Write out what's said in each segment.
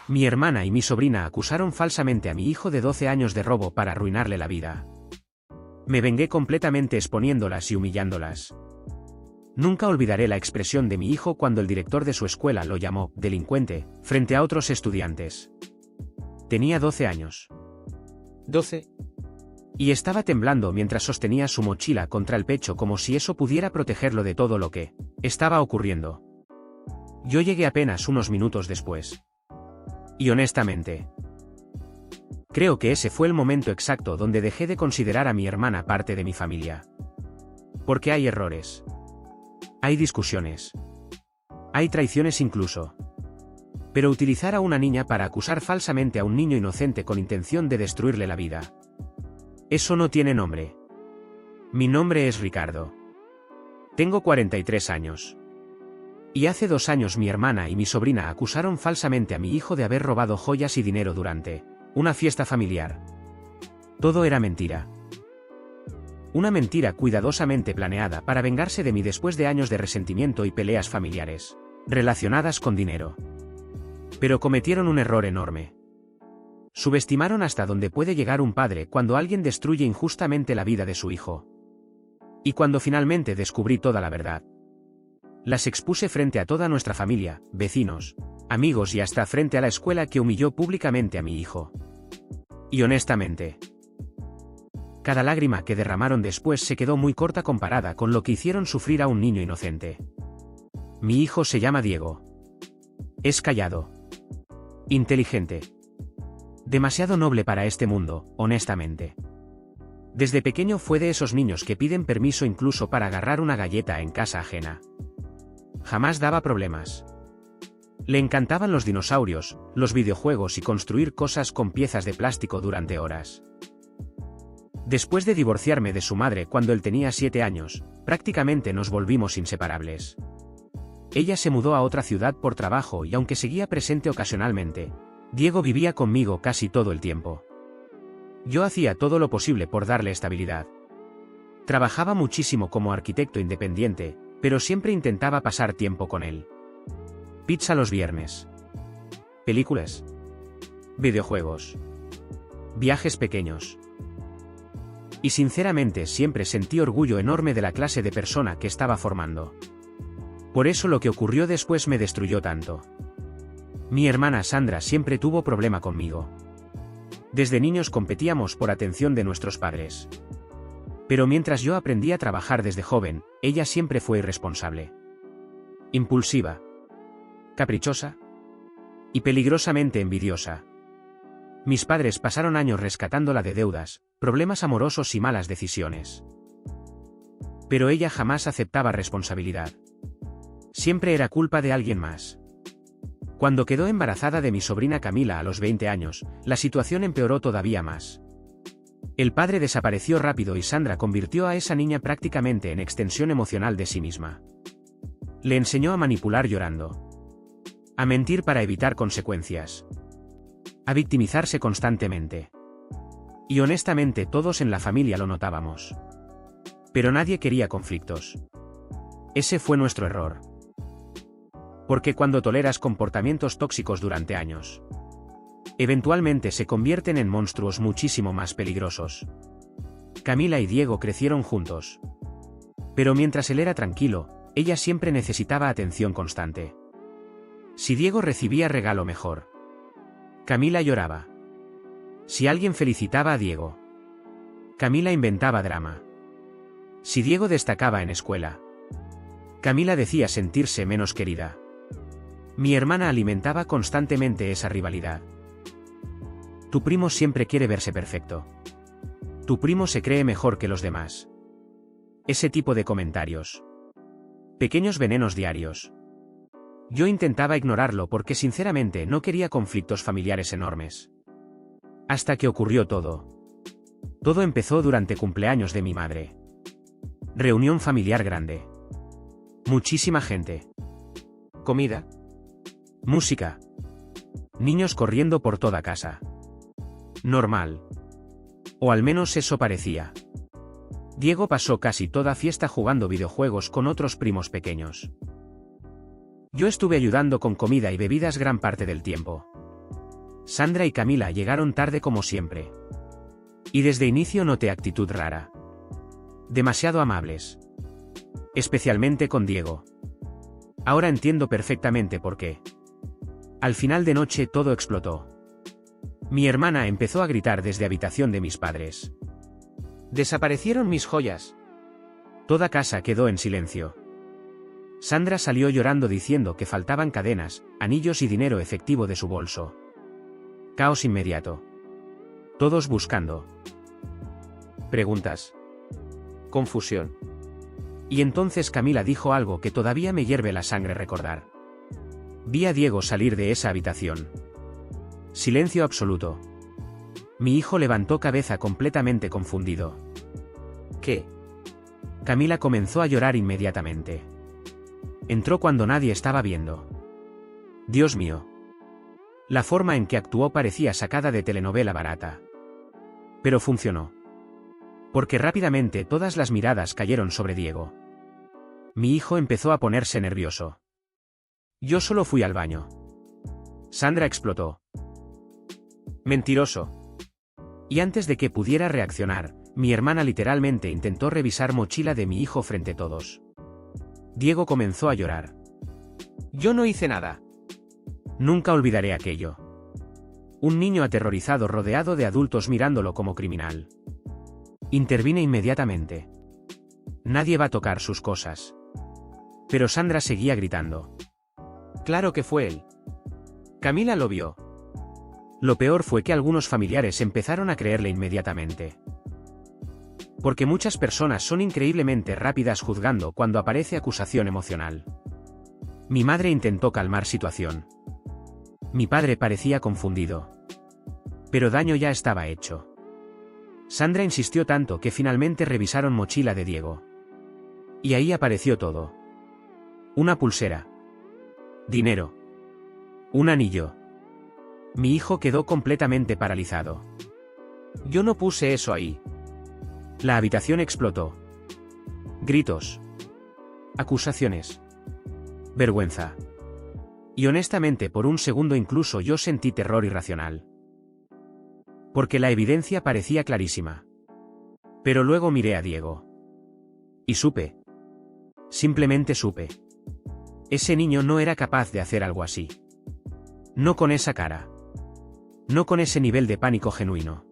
Mi hermana y mi sobrina acusaron falsamente a mi hijo de 12 años de robo para arruinarle la vida. Me vengué completamente exponiéndolas y humillándolas. Nunca olvidaré la expresión de mi hijo cuando el director de su escuela lo llamó delincuente frente a otros estudiantes. Tenía 12 años. 12. Y estaba temblando mientras sostenía su mochila contra el pecho como si eso pudiera protegerlo de todo lo que estaba ocurriendo. Yo llegué apenas unos minutos después. Y honestamente, creo que ese fue el momento exacto donde dejé de considerar a mi hermana parte de mi familia. Porque hay errores. Hay discusiones. Hay traiciones incluso. Pero utilizar a una niña para acusar falsamente a un niño inocente con intención de destruirle la vida. Eso no tiene nombre. Mi nombre es Ricardo. Tengo 43 años. Y hace 2 años mi hermana y mi sobrina acusaron falsamente a mi hijo de haber robado joyas y dinero durante una fiesta familiar. Todo era mentira. Una mentira cuidadosamente planeada para vengarse de mí después de años de resentimiento y peleas familiares, relacionadas con dinero. Pero cometieron un error enorme. Subestimaron hasta dónde puede llegar un padre cuando alguien destruye injustamente la vida de su hijo. Y cuando finalmente descubrí toda la verdad, las expuse frente a toda nuestra familia, vecinos, amigos y hasta frente a la escuela que humilló públicamente a mi hijo. Y honestamente, cada lágrima que derramaron después se quedó muy corta comparada con lo que hicieron sufrir a un niño inocente. Mi hijo se llama Diego. Es callado. Inteligente. Demasiado noble para este mundo, honestamente. Desde pequeño fue de esos niños que piden permiso incluso para agarrar una galleta en casa ajena. Jamás daba problemas. Le encantaban los dinosaurios, los videojuegos y construir cosas con piezas de plástico durante horas. Después de divorciarme de su madre cuando él tenía 7 años, prácticamente nos volvimos inseparables. Ella se mudó a otra ciudad por trabajo y aunque seguía presente ocasionalmente, Diego vivía conmigo casi todo el tiempo. Yo hacía todo lo posible por darle estabilidad. Trabajaba muchísimo como arquitecto independiente, pero siempre intentaba pasar tiempo con él. Pizza los viernes. Películas. Videojuegos. Viajes pequeños. Y sinceramente siempre sentí orgullo enorme de la clase de persona que estaba formando. Por eso lo que ocurrió después me destruyó tanto. Mi hermana Sandra siempre tuvo problema conmigo. Desde niños competíamos por atención de nuestros padres. Pero mientras yo aprendí a trabajar desde joven, ella siempre fue irresponsable. Impulsiva. Caprichosa. Y peligrosamente envidiosa. Mis padres pasaron años rescatándola de deudas, problemas amorosos y malas decisiones. Pero ella jamás aceptaba responsabilidad. Siempre era culpa de alguien más. Cuando quedó embarazada de mi sobrina Camila a los 20 años, la situación empeoró todavía más. El padre desapareció rápido y Sandra convirtió a esa niña prácticamente en extensión emocional de sí misma. Le enseñó a manipular llorando. A mentir para evitar consecuencias. A victimizarse constantemente. Y honestamente todos en la familia lo notábamos. Pero nadie quería conflictos. Ese fue nuestro error. Porque cuando toleras comportamientos tóxicos durante años, eventualmente se convierten en monstruos muchísimo más peligrosos. Camila y Diego crecieron juntos. Pero mientras él era tranquilo, ella siempre necesitaba atención constante. Si Diego recibía regalo mejor, Camila lloraba. Si alguien felicitaba a Diego, Camila inventaba drama. Si Diego destacaba en escuela, Camila decía sentirse menos querida. Mi hermana alimentaba constantemente esa rivalidad. Tu primo siempre quiere verse perfecto. Tu primo se cree mejor que los demás. Ese tipo de comentarios. Pequeños venenos diarios. Yo intentaba ignorarlo porque sinceramente no quería conflictos familiares enormes. Hasta que ocurrió todo. Todo empezó durante cumpleaños de mi madre. Reunión familiar grande. Muchísima gente. Comida. Música. Niños corriendo por toda casa. Normal. O al menos eso parecía. Diego pasó casi toda fiesta jugando videojuegos con otros primos pequeños. Yo estuve ayudando con comida y bebidas gran parte del tiempo. Sandra y Camila llegaron tarde como siempre. Y desde inicio noté actitud rara. Demasiado amables. Especialmente con Diego. Ahora entiendo perfectamente por qué. Al final de noche todo explotó. Mi hermana empezó a gritar desde habitación de mis padres. Desaparecieron mis joyas. Toda casa quedó en silencio. Sandra salió llorando diciendo que faltaban cadenas, anillos y dinero efectivo de su bolso. Caos inmediato. Todos buscando. Preguntas. Confusión. Y entonces Camila dijo algo que todavía me hierve la sangre recordar. Vi a Diego salir de esa habitación. Silencio absoluto. Mi hijo levantó cabeza completamente confundido. ¿Qué? Camila comenzó a llorar inmediatamente. Entró cuando nadie estaba viendo. Dios mío. La forma en que actuó parecía sacada de telenovela barata. Pero funcionó. Porque rápidamente todas las miradas cayeron sobre Diego. Mi hijo empezó a ponerse nervioso. Yo solo fui al baño. Sandra explotó. Mentiroso. Y antes de que pudiera reaccionar, mi hermana literalmente intentó revisar mochila de mi hijo frente a todos. Diego comenzó a llorar. Yo no hice nada. Nunca olvidaré aquello. Un niño aterrorizado rodeado de adultos mirándolo como criminal. Intervine inmediatamente. Nadie va a tocar sus cosas. Pero Sandra seguía gritando. Claro que fue él. Camila lo vio. Lo peor fue que algunos familiares empezaron a creerle inmediatamente. Porque muchas personas son increíblemente rápidas juzgando cuando aparece acusación emocional. Mi madre intentó calmar situación. Mi padre parecía confundido. Pero daño ya estaba hecho. Sandra insistió tanto que finalmente revisaron mochila de Diego. Y ahí apareció todo. Una pulsera. Dinero. Un anillo. Mi hijo quedó completamente paralizado. Yo no puse eso ahí. La habitación explotó. Gritos. Acusaciones. Vergüenza. Y honestamente por un segundo incluso yo sentí terror irracional. Porque la evidencia parecía clarísima. Pero luego miré a Diego. Y supe. Simplemente supe. Ese niño no era capaz de hacer algo así. No con esa cara. No con ese nivel de pánico genuino.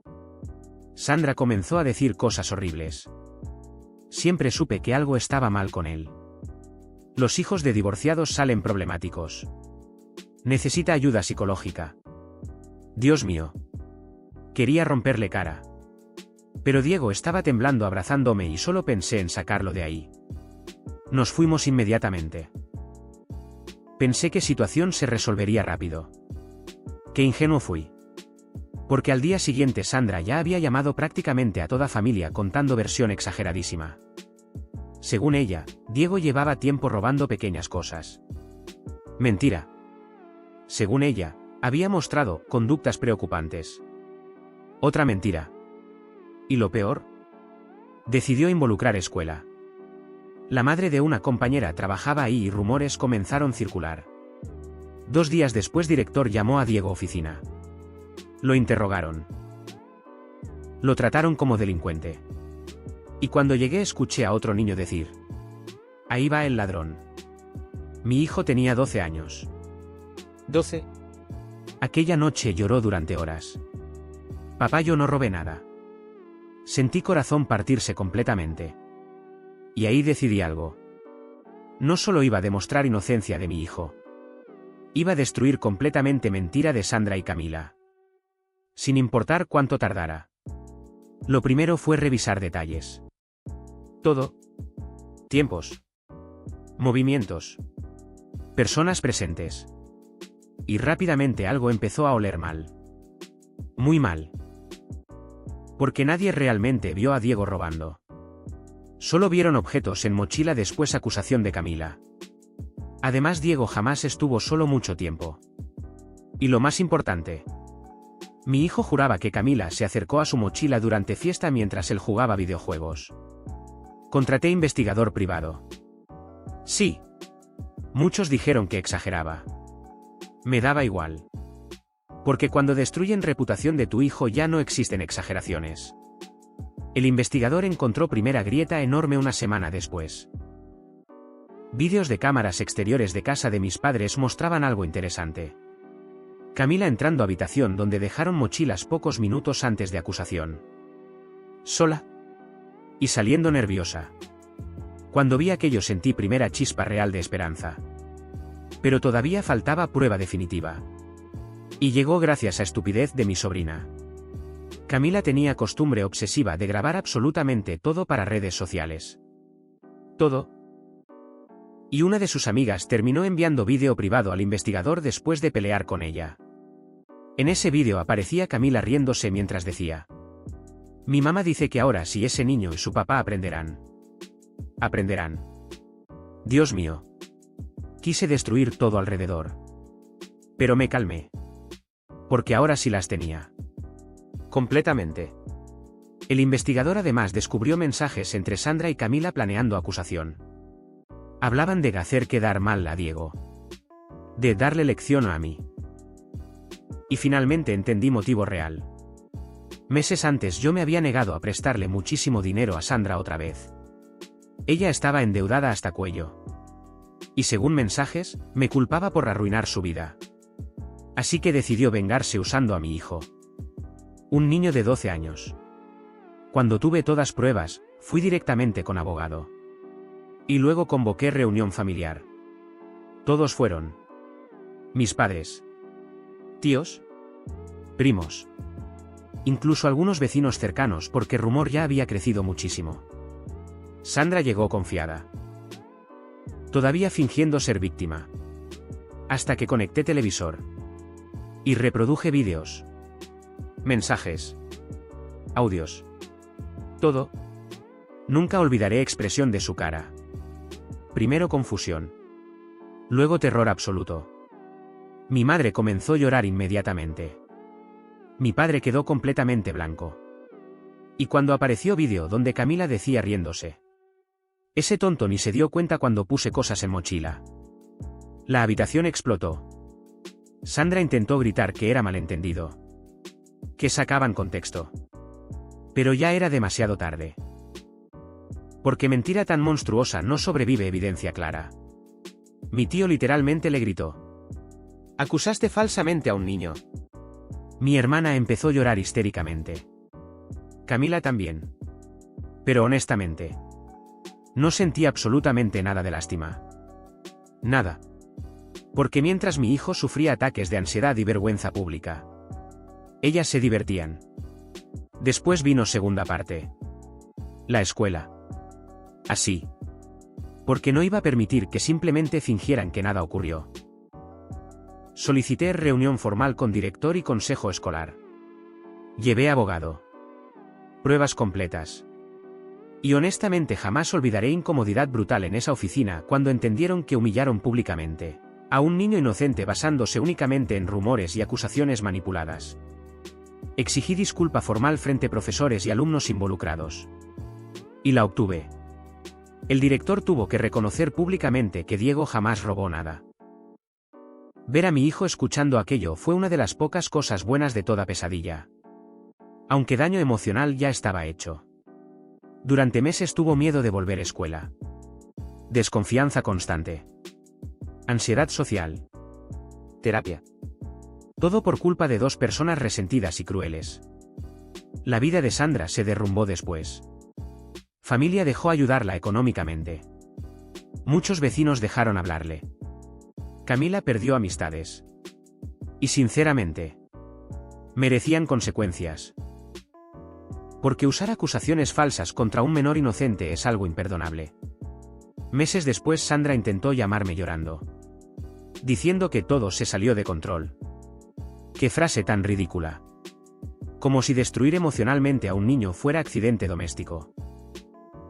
Sandra comenzó a decir cosas horribles. Siempre supe que algo estaba mal con él. Los hijos de divorciados salen problemáticos. Necesita ayuda psicológica. Dios mío. Quería romperle cara. Pero Diego estaba temblando abrazándome y solo pensé en sacarlo de ahí. Nos fuimos inmediatamente. Pensé que situación se resolvería rápido. Qué ingenuo fui. Porque al día siguiente Sandra ya había llamado prácticamente a toda familia contando versión exageradísima. Según ella, Diego llevaba tiempo robando pequeñas cosas. Mentira. Según ella, había mostrado conductas preocupantes. Otra mentira. ¿Y lo peor? Decidió involucrar escuela. La madre de una compañera trabajaba ahí y rumores comenzaron a circular. 2 días después director llamó a Diego a oficina. Lo interrogaron. Lo trataron como delincuente. Y cuando llegué escuché a otro niño decir: ahí va el ladrón. Mi hijo tenía 12 años. 12. Aquella noche lloró durante horas. Papá, yo no robé nada. Sentí corazón partirse completamente. Y ahí decidí algo. No solo iba a demostrar inocencia de mi hijo. Iba a destruir completamente mentira de Sandra y Camila. Sin importar cuánto tardara. Lo primero fue revisar detalles. Todo. Tiempos. Movimientos. Personas presentes. Y rápidamente algo empezó a oler mal. Muy mal. Porque nadie realmente vio a Diego robando. Solo vieron objetos en mochila, después acusación de Camila. Además, Diego jamás estuvo solo mucho tiempo. Y lo más importante. Mi hijo juraba que Camila se acercó a su mochila durante fiesta mientras él jugaba videojuegos. Contraté investigador privado. Sí. Muchos dijeron que exageraba. Me daba igual. Porque cuando destruyen reputación de tu hijo ya no existen exageraciones. El investigador encontró primera grieta enorme una semana después. Vídeos de cámaras exteriores de casa de mis padres mostraban algo interesante. Camila entrando a habitación donde dejaron mochilas pocos minutos antes de acusación. Sola. Y saliendo nerviosa. Cuando vi aquello sentí primera chispa real de esperanza. Pero todavía faltaba prueba definitiva. Y llegó gracias a estupidez de mi sobrina. Camila tenía costumbre obsesiva de grabar absolutamente todo para redes sociales. Todo. Y una de sus amigas terminó enviando vídeo privado al investigador después de pelear con ella. En ese vídeo aparecía Camila riéndose mientras decía: mi mamá dice que ahora sí ese niño y su papá aprenderán. Aprenderán. Dios mío. Quise destruir todo alrededor. Pero me calmé. Porque ahora sí las tenía. Completamente. El investigador además descubrió mensajes entre Sandra y Camila planeando acusación. Hablaban de hacer quedar mal a Diego. De darle lección a mí. Y finalmente entendí motivo real. Meses antes yo me había negado a prestarle muchísimo dinero a Sandra otra vez. Ella estaba endeudada hasta cuello. Y según mensajes, me culpaba por arruinar su vida. Así que decidió vengarse usando a mi hijo. Un niño de 12 años. Cuando tuve todas pruebas, fui directamente con abogado. Y luego convoqué reunión familiar. Todos fueron. Mis padres. Tíos. Primos. Incluso algunos vecinos cercanos porque el rumor ya había crecido muchísimo. Sandra llegó confiada. Todavía fingiendo ser víctima. Hasta que conecté televisor. Y reproduje vídeos. Mensajes. Audios. Todo. Nunca olvidaré expresión de su cara. Primero confusión. Luego terror absoluto. Mi madre comenzó a llorar inmediatamente. Mi padre quedó completamente blanco. Y cuando apareció vídeo donde Camila decía riéndose: ese tonto ni se dio cuenta cuando puse cosas en mochila. La habitación explotó. Sandra intentó gritar que era malentendido. Que sacaban contexto. Pero ya era demasiado tarde. Porque mentira tan monstruosa no sobrevive evidencia clara. Mi tío literalmente le gritó: acusaste falsamente a un niño. Mi hermana empezó a llorar histéricamente. Camila también. Pero honestamente, no sentí absolutamente nada de lástima. Nada. Porque mientras mi hijo sufría ataques de ansiedad y vergüenza pública, ellas se divertían. Después vino segunda parte. La escuela. Así. Porque no iba a permitir que simplemente fingieran que nada ocurrió. Solicité reunión formal con director y consejo escolar. Llevé abogado. Pruebas completas. Y honestamente jamás olvidaré incomodidad brutal en esa oficina cuando entendieron que humillaron públicamente a un niño inocente basándose únicamente en rumores y acusaciones manipuladas. Exigí disculpa formal frente a profesores y alumnos involucrados. Y la obtuve. El director tuvo que reconocer públicamente que Diego jamás robó nada. Ver a mi hijo escuchando aquello fue una de las pocas cosas buenas de toda pesadilla. Aunque daño emocional ya estaba hecho. Durante meses tuvo miedo de volver a escuela. Desconfianza constante. Ansiedad social. Terapia. Todo por culpa de dos personas resentidas y crueles. La vida de Sandra se derrumbó después. Familia dejó ayudarla económicamente. Muchos vecinos dejaron hablarle. Camila perdió amistades. Y sinceramente, merecían consecuencias. Porque usar acusaciones falsas contra un menor inocente es algo imperdonable. Meses después Sandra intentó llamarme llorando. Diciendo que todo se salió de control. ¡Qué frase tan ridícula! Como si destruir emocionalmente a un niño fuera accidente doméstico.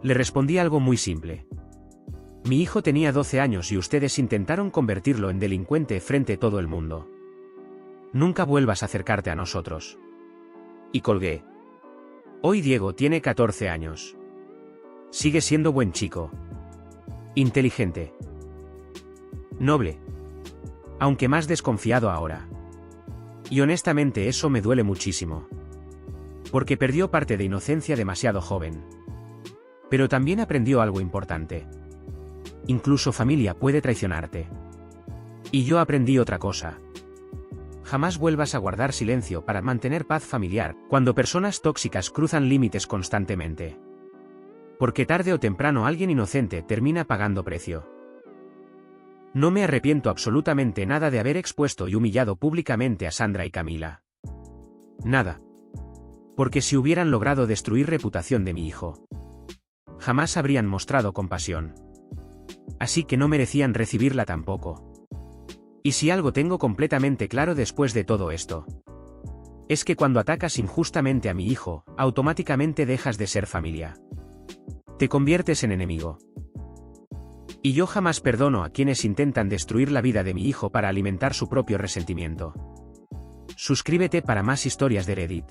Le respondí algo muy simple. Mi hijo tenía 12 años y ustedes intentaron convertirlo en delincuente frente a todo el mundo. Nunca vuelvas a acercarte a nosotros. Y colgué. Hoy Diego tiene 14 años. Sigue siendo buen chico. Inteligente. Noble. Aunque más desconfiado ahora. Y honestamente eso me duele muchísimo. Porque perdió parte de inocencia demasiado joven. Pero también aprendió algo importante. Incluso familia puede traicionarte. Y yo aprendí otra cosa. Jamás vuelvas a guardar silencio para mantener paz familiar, cuando personas tóxicas cruzan límites constantemente. Porque tarde o temprano alguien inocente termina pagando precio. No me arrepiento absolutamente nada de haber expuesto y humillado públicamente a Sandra y Camila. Nada. Porque si hubieran logrado destruir reputación de mi hijo, jamás habrían mostrado compasión. Así que no merecían recibirla tampoco. Y si algo tengo completamente claro después de todo esto, es que cuando atacas injustamente a mi hijo, automáticamente dejas de ser familia. Te conviertes en enemigo. Y yo jamás perdono a quienes intentan destruir la vida de mi hijo para alimentar su propio resentimiento. Suscríbete para más historias de Reddit.